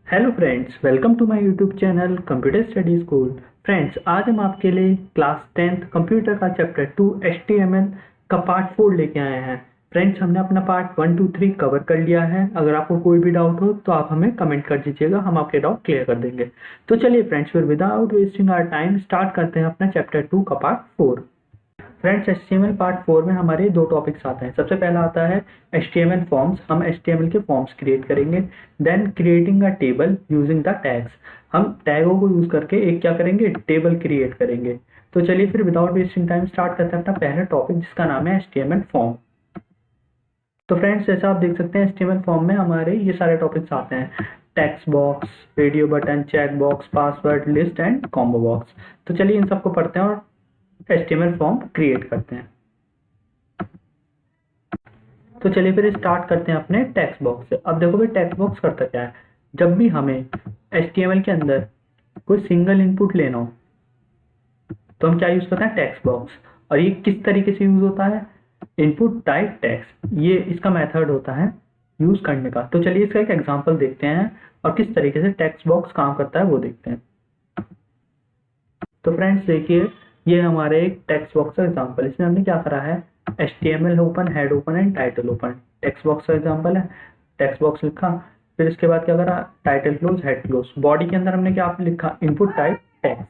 Hello friends, welcome to my YouTube channel computer study school. Friends, आज हम आपके लिए क्लास 10th कंप्यूटर का चैप्टर 2 HTML का पार्ट 4 लेके आए हैं। फ्रेंड्स, हमने अपना पार्ट 1 2 3 कवर कर लिया है। अगर आपको कोई भी डाउट हो तो आप हमें कमेंट कर दीजिएगा, हम आपके डाउट क्लियर कर देंगे। तो चलिए फ्रेंड्स, फिर without wasting our time start करते हैं अपना चैप्टर 2 का पार्ट 4। फ्रेंड्स, HTML पार्ट 4 में हमारे दो टॉपिक्स आते हैं। सबसे पहला आता है HTML फॉर्म्स। हम HTML के फॉर्म्स क्रिएट करेंगे। Then creating a table using the tags. हम टैगों को यूज करके एक क्या करेंगे, टेबल क्रिएट करेंगे। तो चलिए फिर विदाउट वेस्टिंग टाइम स्टार्ट करते हैं अपना पहला टॉपिक, जिसका नाम है HTML फॉर्म। तो फ्रेंड्स, जैसा आप देख सकते हैं HTML फॉर्म में हमारे ये सारे टॉपिक्स आते हैं: text box, radio button, check box, password, list and combo box. तो चलिए इन सबको पढ़ते हैं और HTML फॉर्म क्रिएट करते हैं। तो चलिए फिर स्टार्ट करते हैं अपने टेक्स्ट बॉक्स से। अब देखो भाई, टेक्स्ट बॉक्स करता क्या है। जब भी हमें HTML के अंदर कोई सिंगल इनपुट लेना हो तो हम क्या यूज करते हैं, टेक्स्ट बॉक्स। और ये किस तरीके से यूज होता है, इनपुट टाइप टेक्स्ट, ये इसका मेथड होता है यूज करने का। तो चलिए इसका एक एग्जांपल देखते हैं और किस तरीके से टेक्स्ट बॉक्स काम करता है वो देखते हैं। तो फ्रेंड्स देखिए, ये हमारे एक टेक्स्ट बॉक्स का एग्जांपल। इसमें हमने क्या करा है, HTML open, head open and title open. Text box का एग्जांपल है, टेक्स्ट बॉक्स लिखा। फिर इसके बाद क्या करा, title close, head close. Body के अंदर हमने क्या लिखा, इनपुट टाइप टेक्स्ट,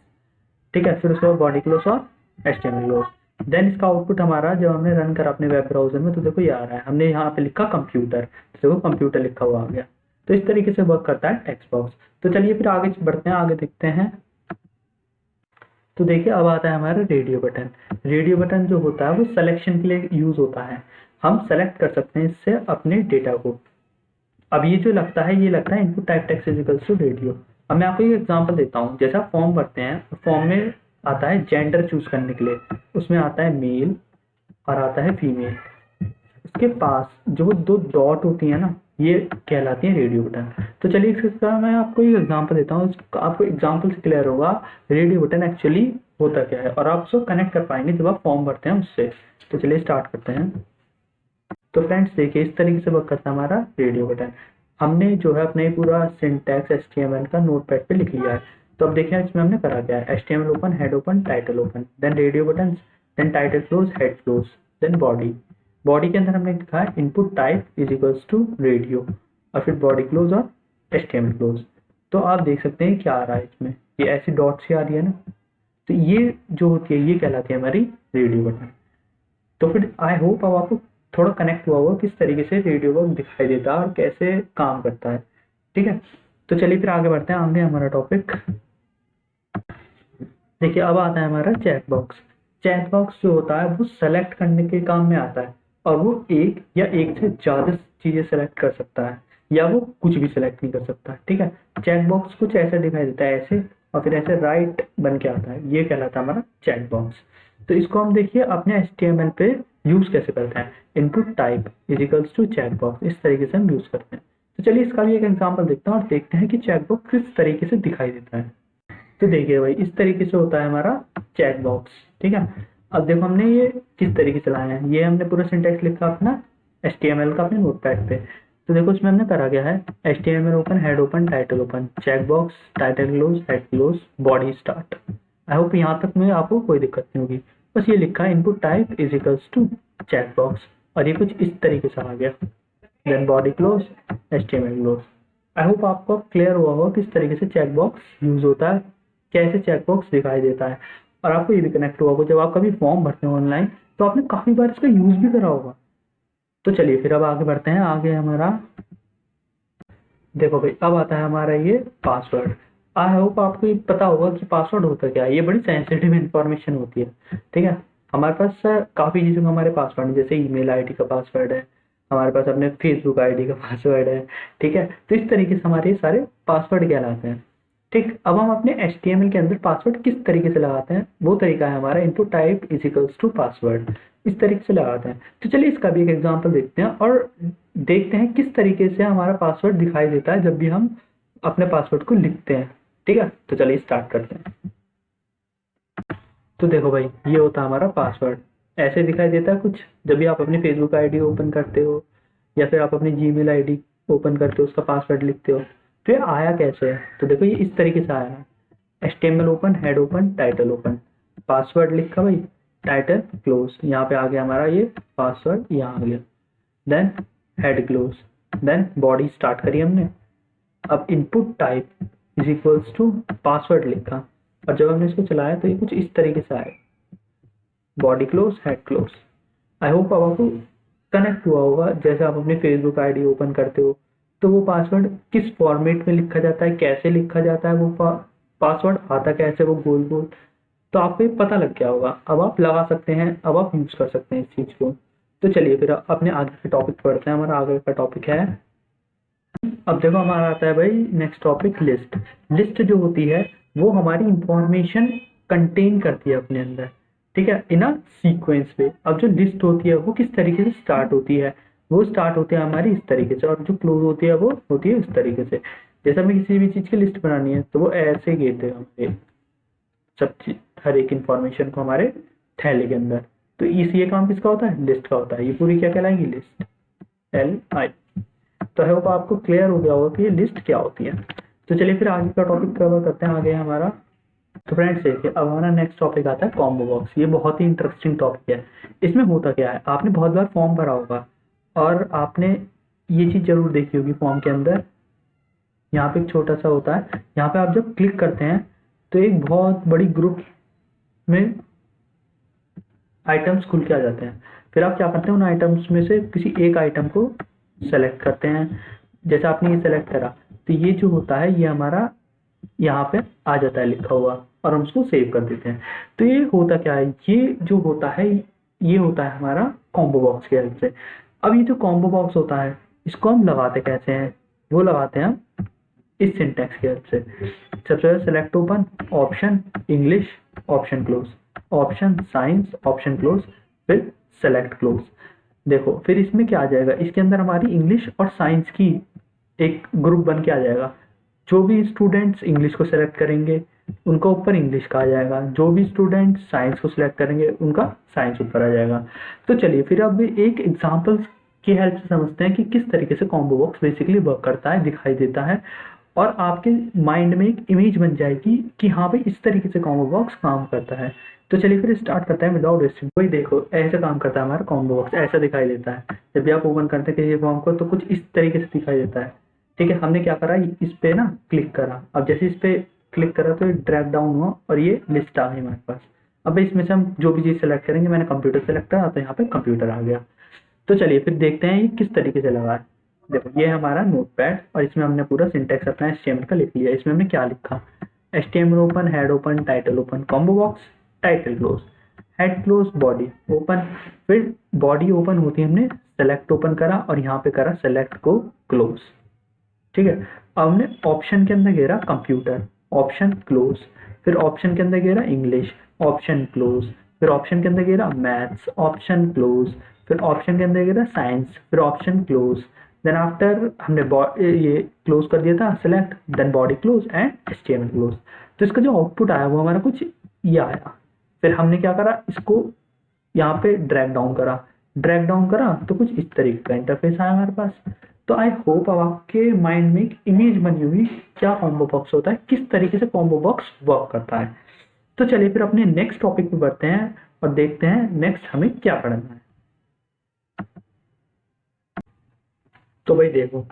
ठीक है। फिर उसके बाद बॉडी क्लोज और HTML क्लोज। देन इसका आउटपुट हमारा जब हमने रन करा अपने वेब ब्राउजर में तो देखो ये आ रहा है। हमने यहाँ पे लिखा कंप्यूटर, तो देखो कंप्यूटर लिखा हुआ आ गया। तो इस तरीके से वर्क करता है टेक्स्ट बॉक्स। तो चलिए फिर आगे बढ़ते हैं, आगे देखते हैं। तो देखिए, अब आता है हमारा रेडियो बटन। रेडियो बटन जो होता है वो सिलेक्शन के लिए यूज होता है। हम सेलेक्ट कर सकते हैं इससे अपने डेटा को। अब ये जो लगता है, ये लगता है input type text is equals to radio. अब मैं आपको एक एग्जांपल देता हूँ। जैसा फॉर्म भरते हैं, फॉर्म में आता है जेंडर चूज करने के लिए, उसमें आता है मेल और आता है फीमेल। उसके पास जो दो डॉट होती है ना, ये कहलाती है रेडियो बटन। तो चलिए इसका मैं आपको एक एग्जांपल देता हूँ, आपको एग्जांपल से क्लियर होगा रेडियो बटन एक्चुअली होता क्या है, और आप उसको कनेक्ट कर पाएंगे जब आप फॉर्म भरते हैं उससे। तो चलिए स्टार्ट करते हैं। तो फ्रेंड्स देखिए, इस तरीके से वर्क करता है हमारा रेडियो बटन। हमने जो है अपने पूरा सिंटैक्स HTML का नोटपैड पे लिख लिया है। तो अब देखिए इसमें हमने करा क्या है, HTML open, head open, title open, then radio button, then title close, head close, then body. Body के अंदर हमने लिखा है input type is equals to radio, और फिर बॉडी क्लोज और HTML क्लोज। तो आप देख सकते हैं क्या आ रहा है इसमें, ये ऐसी डॉट सी आ रही है ना। तो ये जो होती है ये कहलाती है हमारी रेडियो बटन। तो फिर आई होप अब आपको थोड़ा कनेक्ट हुआ होगा किस तरीके से रेडियो वर्क दिखाई देता है और कैसे काम करता है, ठीक है। तो चलिए फिर आगे बढ़ते हैं, आगे हमारा टॉपिक देखिए। अब आता है हमारा चेक बॉक्स। चेक बॉक्स जो होता है वो सेलेक्ट करने के काम में आता है, और वो एक या एक से ज्यादा चीजें सेलेक्ट कर सकता है, या वो कुछ भी सेलेक्ट नहीं कर सकता, ठीक है। चेक बॉक्स कुछ ऐसे दिखाई देता है, ऐसे, और फिर ऐसे राइट बन के आता है, ये कहलाता है हमारा चेक बॉक्स। तो इसको हम देखिए अपने HTML पे यूज कैसे करते हैं, input type is equals to check box, इस तरीके से हम यूज करते हैं। तो चलिए इसका भी एक एग्जांपल देखते हैं और देखते हैं कि चेक बॉक्स किस तरीके से दिखाई देता है। तो देखिए भाई, इस तरीके से होता है हमारा चेक बॉक्स, ठीक है। अब देखो हमने ये किस तरीके से लाया है, ये हमने पूरा सिंटैक्स लिखा अपना HTML का अपने नोटपैड पे। तो देखो इसमें हमने करा गया है HTML open, head open, title open, check box, title close, head close, body start. I hope यहाँ तक में आपको कोई दिक्कत नहीं होगी। बस ये लिखा है input type is equals to check box, और ये कुछ इस तरीके से आ गया, then body close, HTML close. I hope आपको क्लियर हुआ होगा किस तरीके से चेक बॉक्स यूज होता है, कैसे चेक बॉक्स दिखाई देता है। और आपको ये भी कनेक्ट हुआ होगा जब आप कभी फॉर्म भरते हो ऑनलाइन तो आपने काफी बार इसका यूज भी करा होगा। तो चलिए फिर अब आगे बढ़ते हैं, आगे हमारा देखो भाई, अब आता है हमारा ये पासवर्ड। आई होप आपको ये पता होगा कि पासवर्ड होता क्या है। ये बड़ी सेंसिटिव इंफॉर्मेशन होती है, ठीक है। हमारे पास काफी चीजों का हमारे पासवर्ड है, जैसे ईमेल आईडी का पासवर्ड है, हमारे पास अपने फेसबुक आईडी का पासवर्ड है, ठीक है। तो इस तरीके से हमारे सारे पासवर्ड कहलाते हैं, ठीक। अब हम अपने HTML के अंदर पासवर्ड किस तरीके से लगाते हैं, वो तरीका है हमारा input type is equals to password, इस तरीके से लगाते हैं। तो चलिए इसका भी एक एग्जांपल देखते हैं और देखते हैं किस तरीके से हमारा पासवर्ड दिखाई देता है जब भी हम अपने पासवर्ड को लिखते हैं, ठीक है। तो चलिए स्टार्ट करते हैं। तो देखो भाई, ये होता है हमारा पासवर्ड, ऐसे दिखाई देता है कुछ जब भी आप अपनी फेसबुक आईडी ओपन करते हो, या फिर आप अपनी जीमेल आईडी ओपन करते हो, उसका पासवर्ड लिखते हो। तो ये आया कैसे है, तो देखो ये इस तरीके से आया है, HTML open, head open, title open, password लिखा भाई, टाइटल क्लोज, यहाँ पे आ गया हमारा ये पासवर्ड, यहाँ आ गया, then head close, then body start करी हमने। अब input type is equals to password लिखा, और जब हमने इसको चलाया तो ये कुछ इस तरीके से आया, body close, head close. I hope अब आपको कनेक्ट हुआ होगा। जैसे आप अपनी फेसबुक आईडी ओपन करते हो तो वो पासवर्ड किस फॉर्मेट में लिखा जाता है, कैसे लिखा जाता है, वो पासवर्ड आता कैसे, वो गोल गोल, तो आपको ये पता लग गया होगा। अब आप लगा सकते हैं, अब आप यूज कर सकते हैं इस चीज को। तो चलिए फिर अपने आगे के टॉपिक पढ़ते हैं। हमारा आगे का टॉपिक है, अब देखो हमारा आता है भाई नेक्स्ट टॉपिक, लिस्ट। लिस्ट जो होती है वो हमारी इंफॉर्मेशन कंटेन करती है अपने अंदर, ठीक है, इन अ सीक्वेंस पे। अब जो लिस्ट होती है वो किस तरीके से स्टार्ट होती है, वो स्टार्ट होती है हमारी इस तरीके से, और जो क्लोज होती है वो होती है इस तरीके से। जैसे हमें किसी भी चीज की लिस्ट बनानी है तो वो ऐसे घेरते हैं हमारे सब चीज, हर एक इंफॉर्मेशन को हमारे थैले के अंदर। तो ये काम किसका होता है, लिस्ट का होता है। ये पूरी क्या कहलाएगी, लिस्ट, LI। तो आई होप आपको क्लियर हो गया होगा कि ये लिस्ट क्या होती है। तो चलिए फिर आगे का टॉपिक कवर करते हैं। आगे हमारा, तो फ्रेंड्स देखिए अब हमारा नेक्स्ट टॉपिक आता है कॉम्बो बॉक्स। ये बहुत ही इंटरेस्टिंग टॉपिक है। इसमें होता क्या है, आपने बहुत बार फॉर्म भरा होगा और आपने ये चीज जरूर देखी होगी फॉर्म के अंदर, यहाँ पे एक छोटा सा होता है, यहाँ पे आप जब क्लिक करते हैं तो एक बहुत बड़ी ग्रुप में आइटम्स खुल के आ जाते हैं। फिर आप क्या करते हैं, उन आइटम्स में से किसी एक आइटम को सेलेक्ट करते हैं। जैसे आपने ये सेलेक्ट करा तो ये जो होता है ये हमारा यहाँ पे आ जाता है लिखा हुआ, और हम उसको सेव कर देते हैं। तो ये होता क्या है, ये जो होता है ये होता है हमारा कॉम्बो बॉक्स की हेल्प से। अब ये जो कॉम्बो बॉक्स होता है इसको हम लगाते कैसे हैं, वो लगाते हैं हम इस सिंटैक्स की हेल्प से। सबसे पहले select open, option English, option close, option science, option close, फिर सेलेक्ट क्लोज। देखो फिर इसमें क्या आ जाएगा, इसके अंदर हमारी इंग्लिश और साइंस की एक ग्रुप बन के आ जाएगा। जो भी स्टूडेंट्स इंग्लिश को सिलेक्ट करेंगे उनका ऊपर इंग्लिश का आ जाएगा, जो भी स्टूडेंट साइंस को सिलेक्ट करेंगे उनका साइंस ऊपर आ जाएगा। तो चलिए फिर अब एक एग्जांपल्स की हेल्प से समझते हैं कि किस तरीके से कॉम्बो बॉक्स बेसिकली वर्क करता है, दिखाई देता है, और आपके माइंड में एक इमेज बन जाएगी कि हाँ भाई इस तरीके से कॉम्बो बॉक्स काम करता है। तो चलिए फिर स्टार्ट करते हैं विदाउट वेस्टिंग। वही देखो ऐसे काम करता है हमारा कॉम्बो बॉक्स, ऐसा दिखाई देता है। जब भी आप ओपन करते हैं किसी फॉर्म को तो कुछ इस तरीके से दिखाई देता है, ठीक है। हमने क्या करा, इस पे ना क्लिक करा, अब जैसे इस पे क्लिक करा तो ड्रैग डाउन हुआ और ये लिस्ट आ गई हमारे पास। अब इसमें से हम जो भी चीज सेलेक्ट करेंगे, मैंने कंप्यूटर सेलेक्ट करा तो यहाँ पे कंप्यूटर आ गया। तो चलिए फिर देखते हैं ये किस तरीके से लगा है। देखो ये हमारा नोटपैड, और इसमें हमने पूरा सिंटेक्स अपना HTML का लिख लिया। इसमें हमने क्या लिखा, HTML open, head open, title open, combo box, title close, head close, body open. फिर बॉडी ओपन होती है, हमने सेलेक्ट ओपन करा और यहाँ पे करा सेलेक्ट को क्लोज, ठीक है। अब हमने ऑप्शन के अंदर घेरा कंप्यूटर, ऑप्शन क्लोज, फिर ऑप्शन के अंदर घेरा इंग्लिश, ऑप्शन क्लोज, फिर ऑप्शन के अंदर घेरा मैथ्स, ऑप्शन क्लोज, फिर ऑप्शन के अंदर घेरा साइंस, फिर ऑप्शन क्लोज। देन आफ्टर हमने ये क्लोज कर दिया था select, then body close and HTML close. तो इसका जो आउटपुट आया वो हमारा कुछ ये आया। फिर हमने क्या करा, इसको यहाँ पे ड्रैग डाउन करा, ड्रैग डाउन करा तो कुछ इस तरीके का इंटरफेस आया हमारे पास। तो आई होप अब आपके माइंड में एक इमेज बनी हुई क्या कॉम्बो बॉक्स होता है, किस तरीके से कॉम्बो बॉक्स वर्क करता है। तो चलिए फिर अपने नेक्स्ट टॉपिक पे बढ़ते हैं और देखते हैं नेक्स्ट हमें क्या पढ़ना है। तो भाई देखो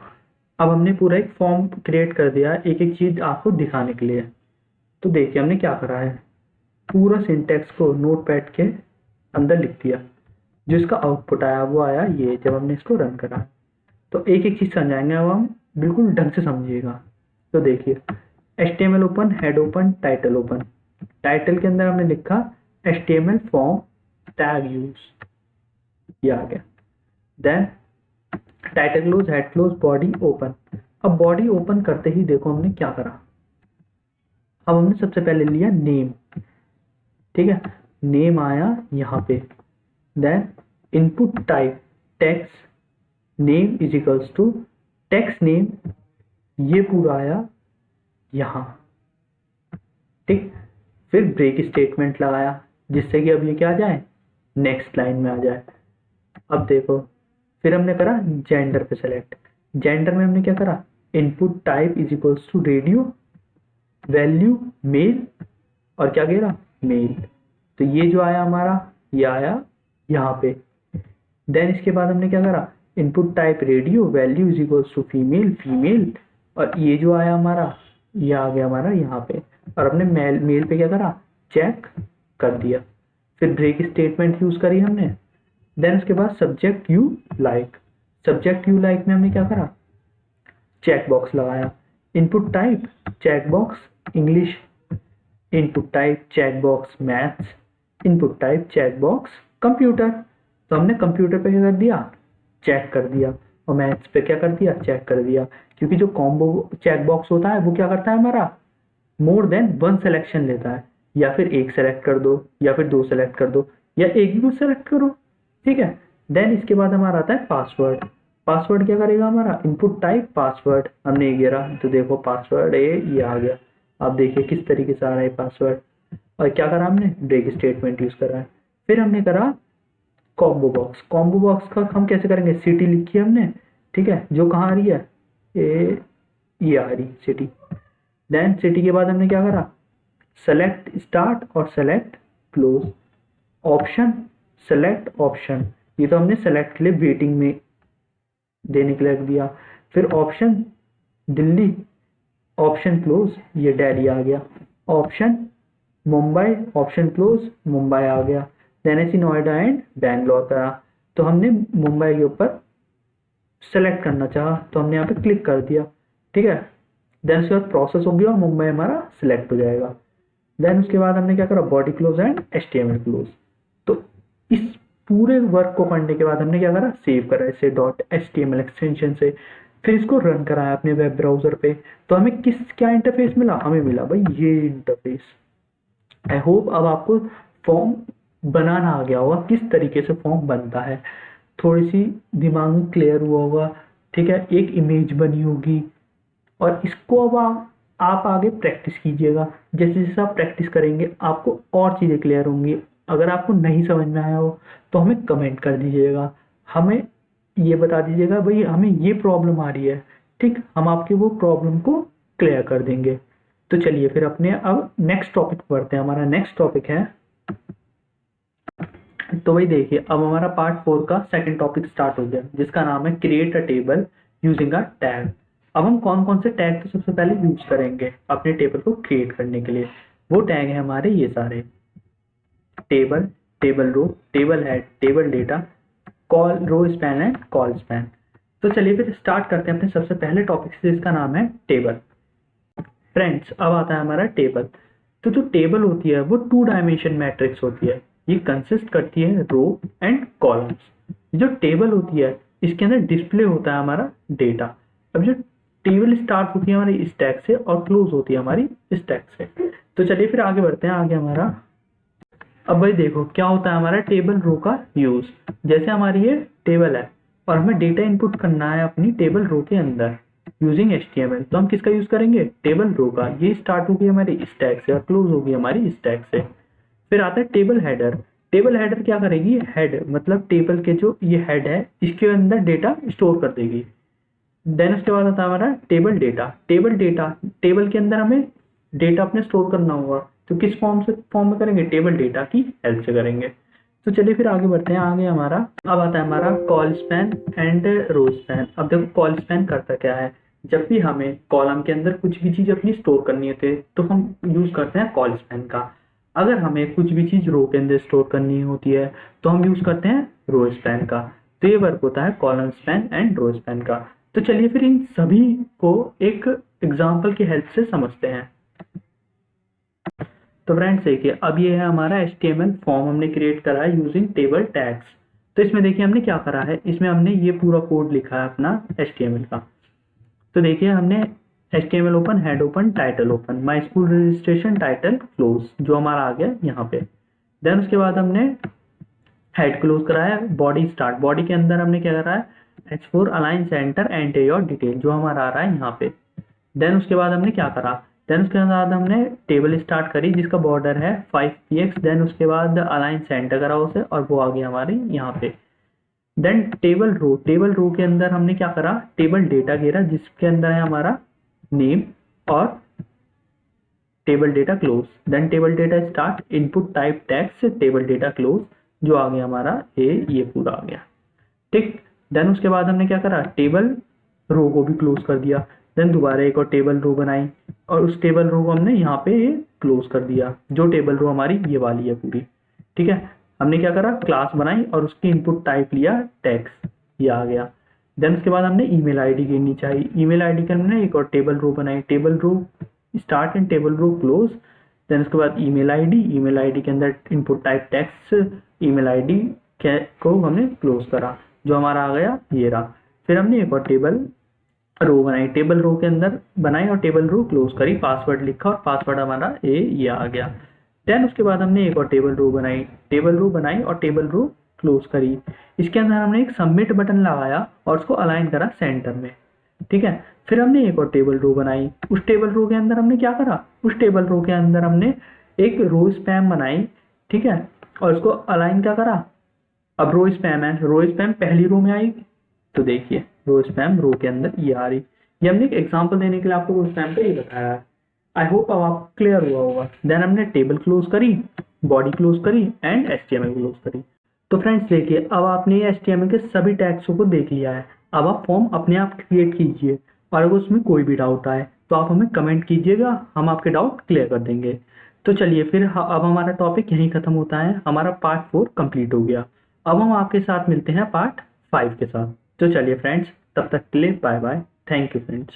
अब हमने पूरा एक फॉर्म क्रिएट कर दिया है एक एक चीज आपको दिखाने के लिए। तो देखिए हमने क्या करा है, पूरा सिंटेक्स को नोटपैड के अंदर लिख दिया। जो इसका आउटपुट आया वो आया ये, जब हमने इसको रन करा। तो एक एक चीज समझाएंगे अब हम, बिल्कुल ढंग से समझिएगा। तो देखिए HTML open, head open, title open. Title के अंदर हमने लिखा HTML फॉर्म टैग यूज, ये आ गया। Then title close, head close, body open. अब बॉडी ओपन करते ही देखो हमने क्या करा, अब हमने सबसे पहले लिया नेम, ठीक है, नेम आया यहाँ पे। Then input type text name is equals to text name, ये पूरा आया यहाँ, ठीक। फिर ब्रेक स्टेटमेंट लगाया जिससे कि अब ये क्या आ जाए, नेक्स्ट लाइन में आ जाए। अब देखो फिर हमने करा जेंडर पे सेलेक्ट, जेंडर में हमने क्या करा, input type is equals to radio, value male, और क्या कह रहा मेल। तो ये जो आया हमारा, ये आया यहाँ पे। देन इसके बाद हमने क्या करा, input type radio, value is equals to female, female, और ये जो आया हमारा, ये आ गया हमारा यहाँ पे, और हमने मेल मेल पे क्या करा, चेक कर दिया। फिर ब्रेक स्टेटमेंट यूज करी हमने। देन उसके बाद subject you like, subject you like में हमने क्या करा, चेक बॉक्स लगाया। Input type check box English, input type check box maths, input type check box computer. तो हमने कंप्यूटर पे क्या कर दिया, चेक कर दिया, और मैथ्स पे क्या कर दिया, चेक कर दिया। क्योंकि जो कॉम्बो चेक बॉक्स होता है वो क्या करता है हमारा, मोर देन वन सिलेक्शन लेता है, या फिर एक सेलेक्ट कर दो, या फिर दो सेलेक्ट कर दो, या एक भी सेलेक्ट करो, ठीक है। देन इसके बाद हमारा आता है पासवर्ड। पासवर्ड क्या करेगा हमारा, इनपुट टाइप पासवर्ड, हमने ये गिरा तो देखो पासवर्ड ये आ गया। आप देखिए किस तरीके से आ रहा है पासवर्ड। और क्या करा हमने, ब्रेक स्टेटमेंट यूज करा है। फिर हमने करा कॉम्बो बॉक्स। कॉम्बो बॉक्स का हम कैसे करेंगे, सिटी लिखी है हमने, ठीक है, जो कहाँ आ रही है, ये आ रही सिटी। देन सिटी के बाद हमने क्या करा, सेलेक्ट स्टार्ट और select close, option select option, ये तो हमने सेलेक्ट के लिए वेटिंग में देने के लिए रख दिया। फिर ऑप्शन दिल्ली, ऑप्शन क्लोज, ये दिल्ली आ गया। Option Mumbai, option close, Mumbai आ गया। देन ऐसी नोएडा एंड बैंगलोर करा। तो हमने मुंबई के ऊपर सेलेक्ट करना चाहा तो हमने यहाँ पे क्लिक कर दिया, ठीक है। देन उसके बाद प्रोसेस हो गया और मुंबई हमारा सिलेक्ट हो जाएगा। देन उसके बाद हमने क्या करा, body close and HTML close. तो इस पूरे वर्क को करने के बाद हमने क्या करा, सेव करा इसे .html एक्सटेंशन से। फिर इसको रन कराया अपने वेब ब्राउजर पे। तो हमें क्या इंटरफेस मिला, हमें मिला भाई ये इंटरफेस। आई होप अब आपको फॉर्म बनाना आ गया होगा, किस तरीके से फॉर्म बनता है, थोड़ी सी दिमाग में क्लियर हुआ होगा, ठीक है। एक इमेज बनी होगी, और इसको अब आप आगे प्रैक्टिस कीजिएगा। जैसे जैसे आप प्रैक्टिस करेंगे आपको और चीज़ें क्लियर होंगी। अगर आपको नहीं समझ में आया हो तो हमें कमेंट कर दीजिएगा, हमें ये बता दीजिएगा भाई हमें ये प्रॉब्लम आ रही है, ठीक, हम आपके वो प्रॉब्लम को क्लियर कर देंगे। तो चलिए फिर अपने अब नेक्स्ट टॉपिक पढ़ते हैं। हमारा नेक्स्ट टॉपिक है, तो भाई देखिए अब हमारा पार्ट 4 का सेकंड टॉपिक स्टार्ट हो गया, जिसका नाम है create a table using a tag. अब हम कौन कौन से टैग तो सबसे पहले यूज करेंगे अपने टेबल को क्रिएट करने के लिए। वो टैग है हमारे ये सारे, table, table row, table head, table data, col row span and col span. तो चलिए फिर स्टार्ट करते हैं अपने सबसे पहले टॉपिक से, जिसका नाम है टेबल। फ्रेंड्स अब आता है हमारा टेबल। तो जो टेबल होती है वो 2 डायमेंशन मैट्रिक्स होती है। ये कंसिस्ट करती है रो एंड कॉलम्स। जो टेबल होती है इसके अंदर डिस्प्ले होता है हमारा डेटा। अब जो टेबल स्टार्ट होती है हमारी स्टैक से और क्लोज होती है हमारी स्टैक से। तो चलिए फिर आगे बढ़ते हैं। आगे हमारा अब भाई देखो क्या होता है हमारा टेबल रो का यूज। जैसे हमारी ये टेबल है और हमें डेटा इनपुट करना है अपनी टेबल रो के अंदर यूजिंग HTML, तो हम किसका यूज करेंगे, टेबल रो का। ये स्टार्ट होगी हमारी स्टैक से और क्लोज होगी हमारी स्टैक से। फिर आता है टेबल हेडर। टेबल हेडर क्या करेगी, हेड मतलब टेबल के जो ये हेड है इसके अंदर डेटा स्टोर कर देगी। देन उसके बाद आता है हमारा table data. Table data, table के अंदर हमें डेटा अपने स्टोर करना होगा, तो किस फॉर्म में करेंगे, टेबल डेटा की हेल्प से करेंगे। तो चलिए फिर आगे बढ़ते हैं। आगे हमारा अब आता है हमारा col span and row span. अब देखो कॉल स्पैन करता क्या है, जब भी हमें कॉलम के अंदर कुछ भी चीज अपनी स्टोर करनी होती है तो हम यूज करते हैं कॉल स्पैन का। अगर हमें कुछ भी चीज रो के अंदर स्टोर करनी होती है तो हम यूज करते हैं रो स्पैन का। तो ये वर्क होता है column span and row span का। तो चलिए फिर इन सभी को एक एग्जाम्पल की हेल्प से समझते हैं। तो फ्रेंड्स देखिए अब ये है हमारा HTML फॉर्म हमने क्रिएट करा है यूजिंग टेबल टैग्स। तो इसमें देखिए हमने क्या करा है, इसमें हमने ये पूरा कोड लिखा है अपना HTML का। तो देखिए हमने HTML open, head open, title open, my school registration, title close, जो हमारा आ गया यहाँ पे। देन उसके बाद हमने हेड क्लोज कराया, बॉडी स्टार्ट, बॉडी के अंदर हमने क्या करा है, H4 align centre enter your detail, जो हमारा आ रहा है यहाँ पे। देन उसके बाद हमने क्या करा, देन उसके बाद हमने टेबल स्टार्ट करी जिसका बॉर्डर है 5px। देन उसके बाद अलाइन सेंटर करा उसे और वो आ गया हमारे यहाँ पे। देन टेबल रो के अंदर हमने क्या करा, टेबल डेटा घेरा जिसके अंदर है हमारा नेम और table data close. Then table data start input type text table data close, जो आ गया हमारा ये पूरा आ गया, ठीक। देन उसके बाद हमने क्या करा, टेबल रो को भी क्लोज कर दिया। देन दोबारा एक और टेबल रो बनाई और उस टेबल रो को हमने यहाँ पे क्लोज कर दिया, जो टेबल रो हमारी ये वाली है पूरी, ठीक है। हमने क्या करा, क्लास बनाई और उसकी इनपुट टाइप लिया टेक्स्ट, ये आ गया। देन उसके बाद हमने ईमेल आईडी गिननी चाहिए, ईमेल आईडी के हमने एक और टेबल रो बनाई, table row start and table row close. Then उसके बाद ईमेल आईडी के अंदर इनपुट टाइप टेक्स्ट, ईमेल आईडी को हमने क्लोज करा, जो हमारा आ गया ये रहा। फिर हमने एक और टेबल रो बनाई, टेबल रो के अंदर बनाई और टेबल रो क्लोज करी, पासवर्ड लिखा और पासवर्ड हमारा ये आ गया। देन उसके बाद हमने एक और टेबल रो बनाई और टेबल रो क्लोज करी। इसके अंदर हमने एक सबमिट बटन लगाया और उसको अलाइन करा सेंटर में, ठीक है। फिर हमने एक और टेबल रो बनाई, उस टेबल रो के अंदर हमने क्या करा, उस टेबल रो के अंदर हमने एक रो स्पैम बनाई, ठीक है, और उसको अलाइन क्या करा। अब रो स्पैम है, रो स्पैम पहली रो में आई, तो देखिए रो स्पैम रो के अंदर ये आ रही। ये हमने एक एग्जांपल देने के लिए आपको रो स्पैम पे ही बताया है। आई होप अब आप क्लियर हुआ होगा। देन हमने टेबल क्लोज करी, बॉडी क्लोज करी एंड एचटीएमएल क्लोज करी। तो फ्रेंड्स देखिए, अब आपने एचटीएमएल के सभी टैग्सों को देख लिया है। अब आप फॉर्म अपने आप क्रिएट कीजिए और अगर उसमें कोई भी डाउट आए तो आप हमें कमेंट कीजिएगा, हम आपके डाउट क्लियर कर देंगे। तो चलिए फिर अब हमारा टॉपिक यहीं खत्म होता है, हमारा पार्ट 4 कंप्लीट हो गया। अब हम आपके साथ मिलते हैं पार्ट 5 के साथ। तो चलिए फ्रेंड्स, तब तक के लिए bye bye, thank you friends.